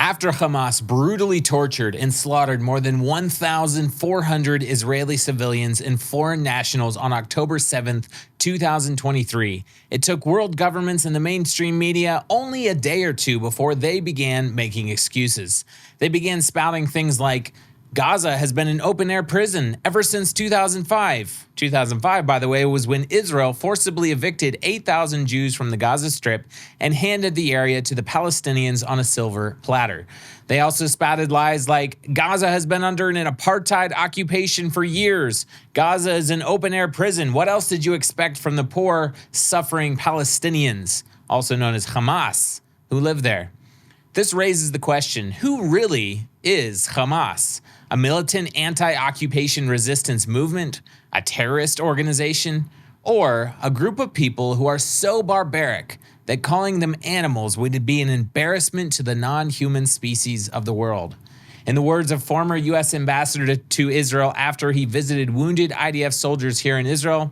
After Hamas brutally tortured and slaughtered more than 1,400 Israeli civilians and foreign nationals on October 7th, 2023, it took world governments and the mainstream media only a day or two before they began making excuses. They began spouting things like, Gaza has been an open-air prison ever since 2005. 2005, by the way, was when Israel forcibly evicted 8,000 Jews from the Gaza Strip and handed the area to the Palestinians on a silver platter. They also spouted lies like, Gaza has been under an apartheid occupation for years. Gaza is an open-air prison. What else did you expect from the poor, suffering Palestinians, also known as Hamas, who live there? This raises the question, who really is Hamas? A militant anti-occupation resistance movement, a terrorist organization, or a group of people who are so barbaric that calling them animals would be an embarrassment to the non-human species of the world? In the words of former U.S. ambassador to Israel after he visited wounded IDF soldiers here in Israel,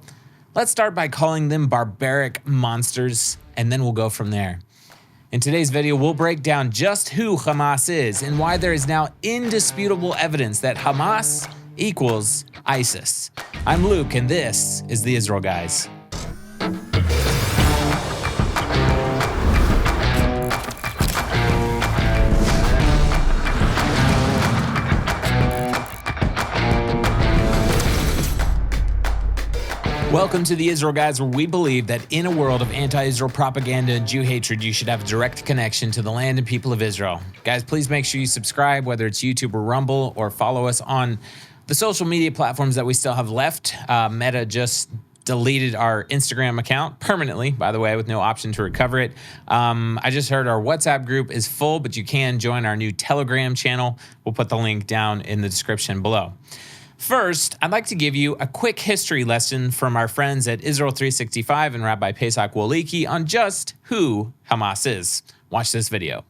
let's start by calling them barbaric monsters, and then we'll go from there. In today's video, we'll break down just who Hamas is and why there is now indisputable evidence that Hamas equals ISIS. I'm Luke, and this is the Israel Guys. Welcome to the Israel Guys, where we believe that in a world of anti-Israel propaganda and Jew hatred, you should have a direct connection to the land and people of Israel. Guys, please make sure you subscribe, whether it's YouTube or Rumble, or follow us on the social media platforms that we still have left. Meta just deleted our Instagram account permanently, by the way, with no option to recover it. I just heard our WhatsApp group is full, but you can join our new Telegram channel. We'll put the link down in the description below. First, I'd like to give you a quick history lesson from our friends at Israel 365 and Rabbi Pesach Woliki on just who Hamas is. Watch this video.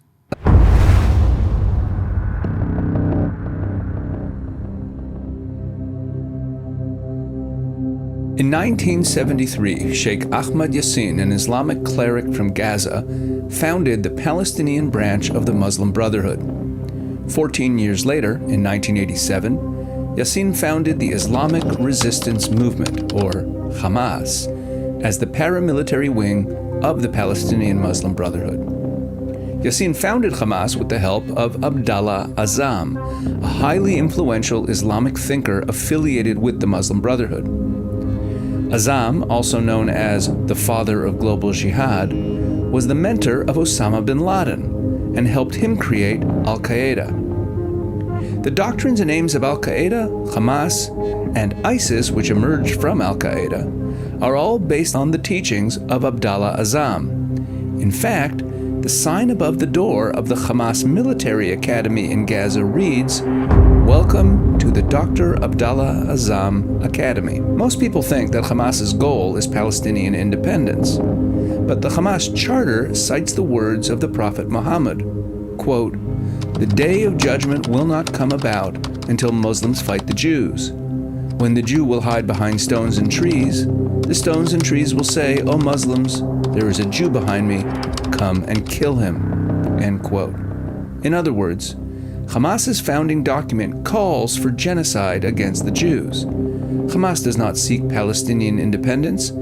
In 1973, Sheikh Ahmad Yassin, an Islamic cleric from Gaza, founded the Palestinian branch of the Muslim Brotherhood. 14 years later, in 1987, Yassin founded the Islamic Resistance Movement, or Hamas, as the paramilitary wing of the Palestinian Muslim Brotherhood. Yassin founded Hamas with the help of Abdallah Azzam, a highly influential Islamic thinker affiliated with the Muslim Brotherhood. Azzam, also known as the father of global jihad, was the mentor of Osama bin Laden and helped him create Al-Qaeda. The doctrines and aims of Al-Qaeda, Hamas, and ISIS, which emerged from Al-Qaeda, are all based on the teachings of Abdallah Azzam. In fact, the sign above the door of the Hamas Military Academy in Gaza reads, "Welcome to the Dr. Abdallah Azzam Academy." Most people think that Hamas's goal is Palestinian independence, but the Hamas charter cites the words of the Prophet Muhammad, quote, "The day of judgment will not come about until Muslims fight the Jews. When the Jew will hide behind stones and trees, the stones and trees will say, 'O Muslims, there is a Jew behind me, come and kill him.'" End quote. In other words, Hamas's founding document calls for genocide against the Jews. Hamas does not seek Palestinian independence.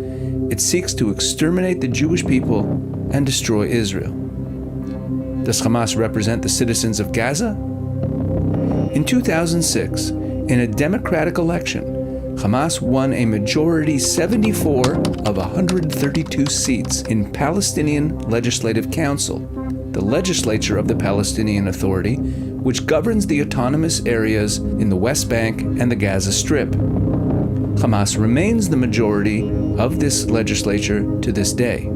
It seeks to exterminate the Jewish people and destroy Israel. Does Hamas represent the citizens of Gaza? In 2006, in a democratic election, Hamas won a majority 74 of 132 seats in Palestinian Legislative Council, the legislature of the Palestinian Authority, which governs the autonomous areas in the West Bank and the Gaza Strip. Hamas remains the majority of this legislature to this day.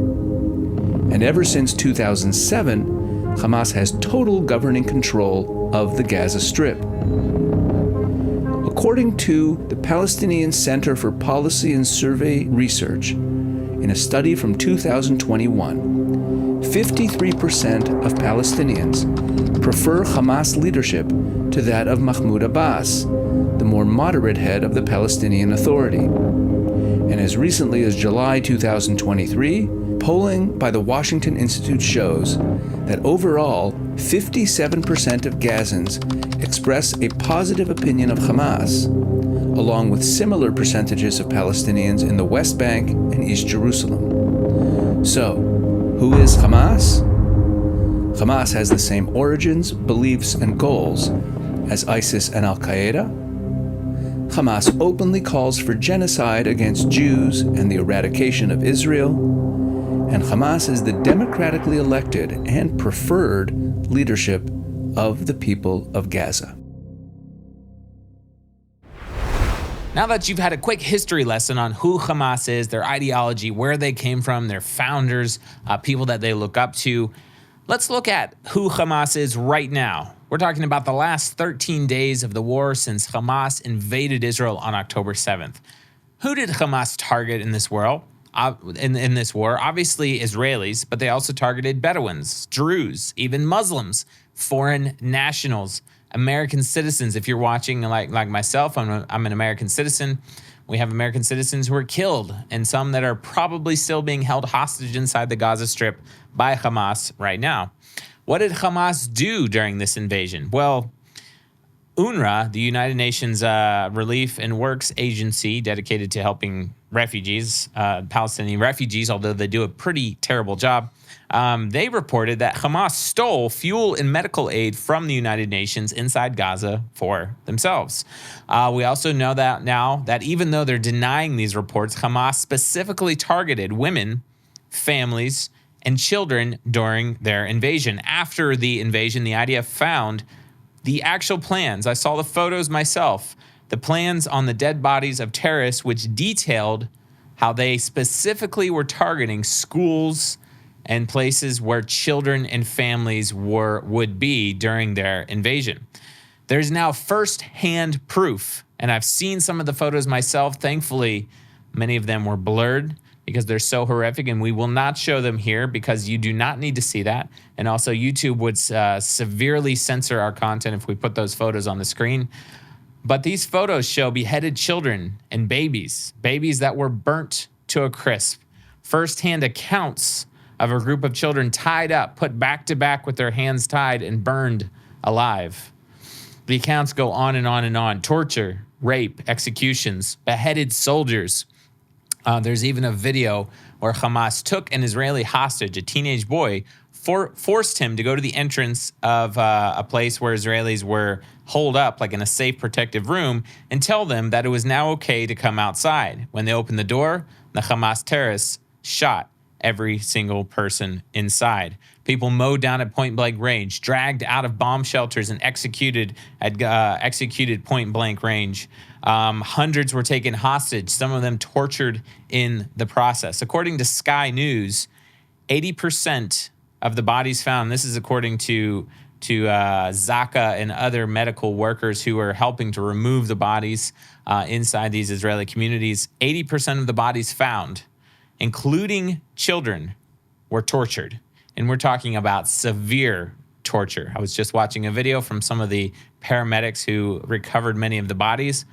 And ever since 2007, Hamas has total governing control of the Gaza Strip. According to the Palestinian Center for Policy and Survey Research, in a study from 2021, 53% of Palestinians prefer Hamas leadership to that of Mahmoud Abbas, the more moderate head of the Palestinian Authority. And as recently as July 2023, Polling by the Washington Institute shows that overall, 57% of Gazans express a positive opinion of Hamas, along with similar percentages of Palestinians in the West Bank and East Jerusalem. So, who is Hamas? Hamas has the same origins, beliefs, and goals as ISIS and Al-Qaeda. Hamas openly calls for genocide against Jews and the eradication of Israel, and Hamas is the democratically elected and preferred leadership of the people of Gaza. Now that you've had a quick history lesson on who Hamas is, their ideology, where they came from, their founders, people that they look up to, let's look at who Hamas is right now. We're talking about the last 13 days of the war since Hamas invaded Israel on October 7th. Who did Hamas target in this war? In this war, obviously Israelis, but they also targeted Bedouins, Druze, even Muslims, foreign nationals, American citizens. If you're watching like myself, I'm an American citizen. We have American citizens who are killed and some that are probably still being held hostage inside the Gaza Strip by Hamas right now. What did Hamas do during this invasion? Well, UNRWA, the United Nations Relief and Works Agency dedicated to helping refugees, Palestinian refugees, although they do a pretty terrible job, they reported that Hamas stole fuel and medical aid from the United Nations inside Gaza for themselves. We also know that now that even though they're denying these reports, Hamas specifically targeted women, families, and children during their invasion. After the invasion, the IDF found the actual plans. I saw the photos myself. The plans on the dead bodies of terrorists, which detailed how they specifically were targeting schools and places where children and families would be during their invasion. There's now first-hand proof, and I've seen some of the photos myself. Thankfully, many of them were blurred because they're so horrific, and we will not show them here because you do not need to see that. And also, YouTube would severely censor our content if we put those photos on the screen. But these photos show beheaded children and babies that were burnt to a crisp. First-hand accounts of a group of children tied up, put back to back with their hands tied, and burned alive. The accounts go on and on and on. Torture, rape, executions, beheaded soldiers. There's even a video where Hamas took an Israeli hostage, a teenage boy, forced him to go to the entrance of a place where Israelis were holed up, like in a safe, protective room, and tell them that it was now okay to come outside. When they opened the door, the Hamas terrorists shot every single person inside. People mowed down at point-blank range, dragged out of bomb shelters, and executed at point-blank range. Hundreds were taken hostage, some of them tortured in the process. According to Sky News, 80% of the bodies found, this is according to Zaka and other medical workers who are helping to remove the bodies inside these Israeli communities, 80% of the bodies found, including children, were tortured. And we're talking about severe torture. I was just watching a video from some of the paramedics who recovered many of the bodies.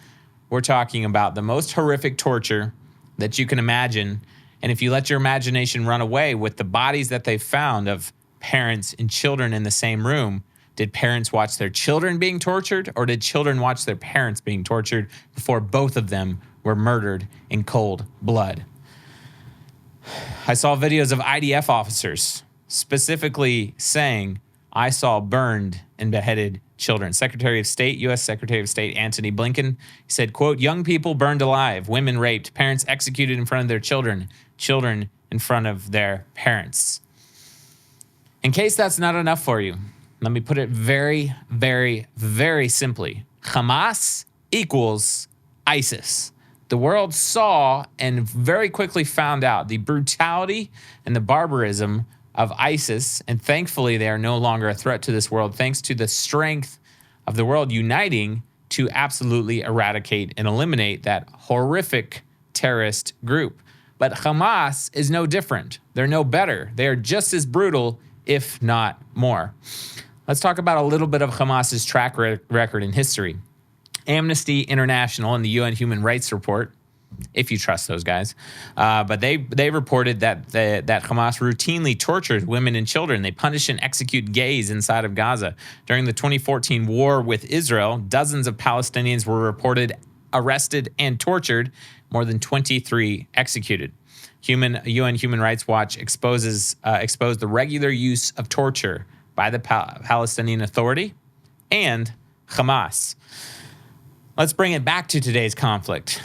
We're talking about the most horrific torture that you can imagine. And if you let your imagination run away with the bodies that they found of parents and children in the same room, did parents watch their children being tortured, or did children watch their parents being tortured before both of them were murdered in cold blood? I saw videos of IDF officers specifically saying, I saw burned and beheaded children. Secretary of State, U.S. Secretary of State Antony Blinken said, quote, young people burned alive, women raped, parents executed in front of their children, children in front of their parents. In case that's not enough for you, let me put it very, very, very simply. Hamas equals ISIS. The world saw and very quickly found out the brutality and the barbarism of ISIS, and thankfully they are no longer a threat to this world thanks to the strength of the world uniting to absolutely eradicate and eliminate that horrific terrorist group. But Hamas is no different. They're no better. They are just as brutal, if not more. Let's talk about a little bit of Hamas's track record in history. Amnesty International and the UN Human Rights Report if you trust those guys. But they reported that Hamas routinely tortured women and children. They punish and execute gays inside of Gaza. During the 2014 war with Israel, dozens of Palestinians were reported arrested and tortured, more than 23 executed. UN Human Rights Watch exposed the regular use of torture by the Palestinian Authority and Hamas. Let's bring it back to today's conflict.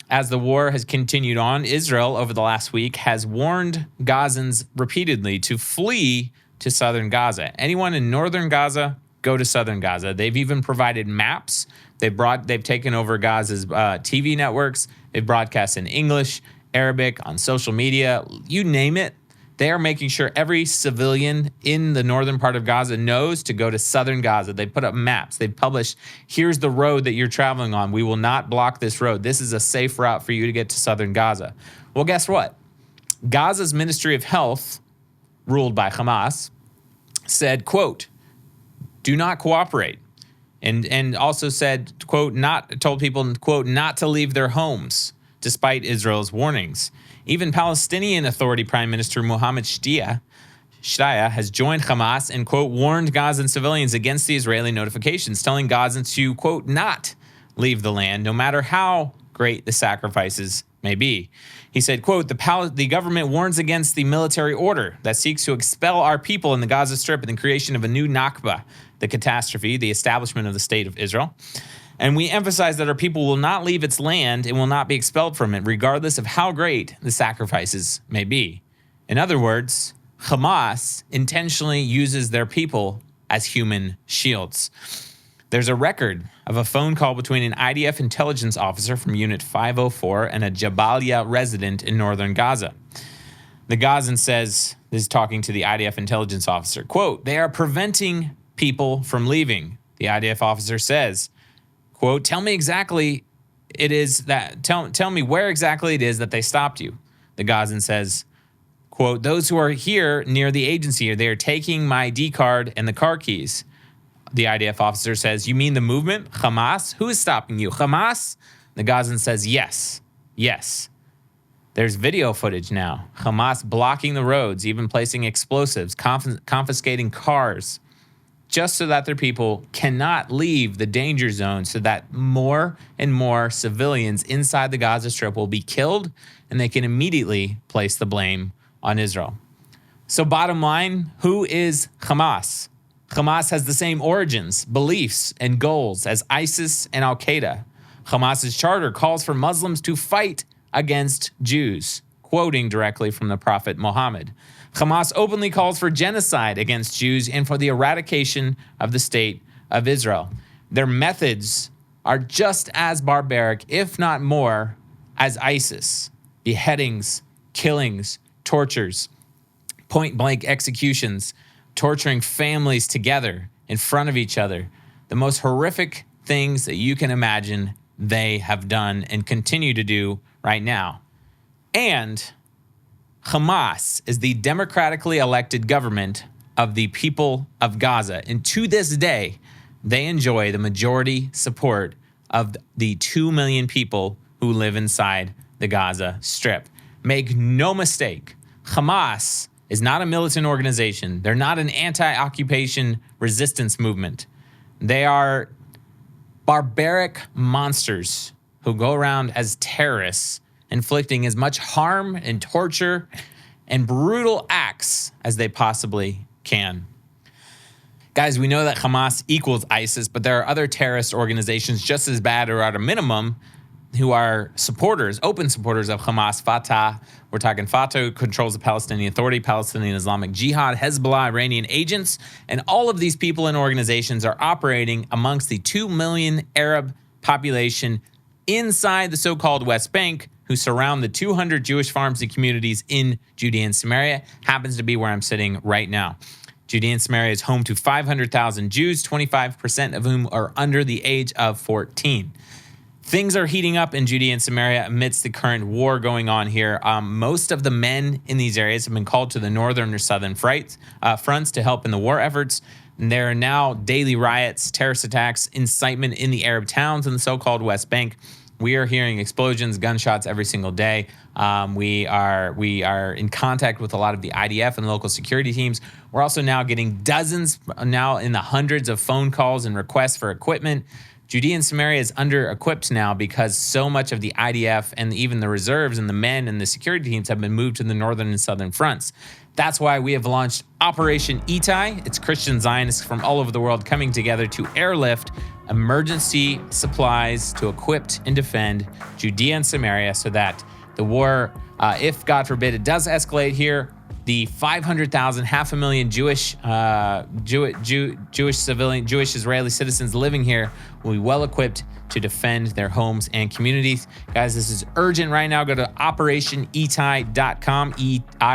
As the war has continued on, Israel over the last week has warned Gazans repeatedly to flee to southern Gaza. Anyone in northern Gaza, go to southern Gaza. They've even provided maps. They've taken over Gaza's TV networks. They've broadcast in English, Arabic, on social media, you name it. They are making sure every civilian in the northern part of Gaza knows to go to southern Gaza. They put up maps. They've published, here's the road that you're traveling on. We will not block this road. This is a safe route for you to get to southern Gaza. Well, guess what? Gaza's Ministry of Health, ruled by Hamas, said, quote, do not cooperate. And also said, quote, told people, quote, not to leave their homes, despite Israel's warnings. Even Palestinian Authority Prime Minister Mohammed Shtayyeh has joined Hamas and, quote, warned Gazan civilians against the Israeli notifications, telling Gazans to, quote, not leave the land, no matter how great the sacrifices may be. He said, quote, the government warns against the military order that seeks to expel our people in the Gaza Strip and the creation of a new Nakba, the catastrophe, the establishment of the state of Israel. And we emphasize that our people will not leave its land and will not be expelled from it, regardless of how great the sacrifices may be. In other words, Hamas intentionally uses their people as human shields. There's a record of a phone call between an IDF intelligence officer from Unit 504 and a Jabalia resident in northern Gaza. The Gazan says, this is talking to the IDF intelligence officer, quote, they are preventing people from leaving. The IDF officer says, quote, tell me where exactly it is that they stopped you. The Gazan says, quote, those who are here near the agency, they are taking my ID card and the car keys. The IDF officer says, you mean the movement? Hamas? Who is stopping you? Hamas? The Gazan says, yes. There's video footage now. Hamas blocking the roads, even placing explosives, confiscating cars, just so that their people cannot leave the danger zone, so that more and more civilians inside the Gaza Strip will be killed, and they can immediately place the blame on Israel. So bottom line, who is Hamas? Hamas has the same origins, beliefs, and goals as ISIS and Al-Qaeda. Hamas's charter calls for Muslims to fight against Jews, quoting directly from the Prophet Muhammad. Hamas openly calls for genocide against Jews and for the eradication of the state of Israel. Their methods are just as barbaric, if not more, as ISIS. Beheadings, killings, tortures, point-blank executions, torturing families together in front of each other. The most horrific things that you can imagine they have done and continue to do right now. And Hamas is the democratically elected government of the people of Gaza. And to this day, they enjoy the majority support of the 2 million people who live inside the Gaza Strip. Make no mistake, Hamas is not a militant organization. They're not an anti-occupation resistance movement. They are barbaric monsters who go around as terrorists, inflicting as much harm and torture and brutal acts as they possibly can. Guys, we know that Hamas equals ISIS, but there are other terrorist organizations just as bad, or at a minimum, who are supporters, open supporters of Hamas. Fatah, we're talking Fatah, who controls the Palestinian Authority, Palestinian Islamic Jihad, Hezbollah, Iranian agents, and all of these people and organizations are operating amongst the 2 million Arab population inside the so-called West Bank, who surround the 200 Jewish farms and communities in Judea and Samaria. Happens to be where I'm sitting right now. Judea and Samaria is home to 500,000 Jews, 25% of whom are under the age of 14. Things are heating up in Judea and Samaria amidst the current war going on here. Most of the men in these areas have been called to the northern or southern fronts to help in the war efforts. And there are now daily riots, terrorist attacks, incitement in the Arab towns in the so-called West Bank. We are hearing explosions, gunshots every single day. We are in contact with a lot of the IDF and local security teams. We're also now getting dozens, now in the hundreds of phone calls and requests for equipment. Judea and Samaria is under-equipped now because so much of the IDF and even the reserves and the men and the security teams have been moved to the northern and southern fronts. That's why we have launched Operation Itai. It's Christian Zionists from all over the world coming together to airlift emergency supplies to equip and defend Judea and Samaria so that the war, if God forbid it does escalate here, the 500,000, 500,000 Jewish Israeli citizens living here will be well equipped to defend their homes and communities. Guys, this is urgent right now. Go to OperationEitai.com, EITTAI.com.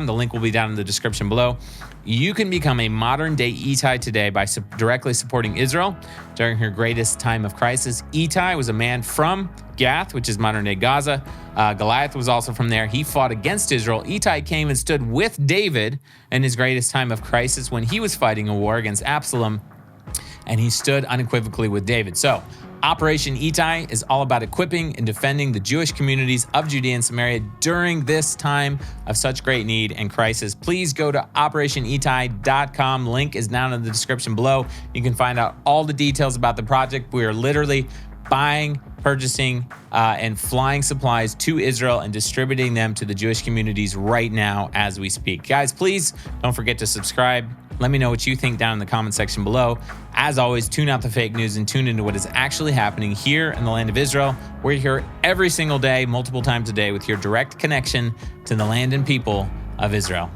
The link will be down in the description below. You can become a modern-day Itai today by directly supporting Israel during her greatest time of crisis. Itai was a man from Gath, which is modern-day Gaza. Goliath was also from there. He fought against Israel. Itai came and stood with David in his greatest time of crisis when he was fighting a war against Absalom, and he stood unequivocally with David. So Operation Itai is all about equipping and defending the Jewish communities of Judea and Samaria during this time of such great need and crisis. Please go to OperationEitai.com. Link is down in the description below. You can find out all the details about the project. We are literally buying, purchasing, and flying supplies to Israel and distributing them to the Jewish communities right now as we speak. Guys, please don't forget to subscribe. Let me know what you think down in the comment section below. As always, tune out the fake news and tune into what is actually happening here in the land of Israel. We're here every single day, multiple times a day, with your direct connection to the land and people of Israel.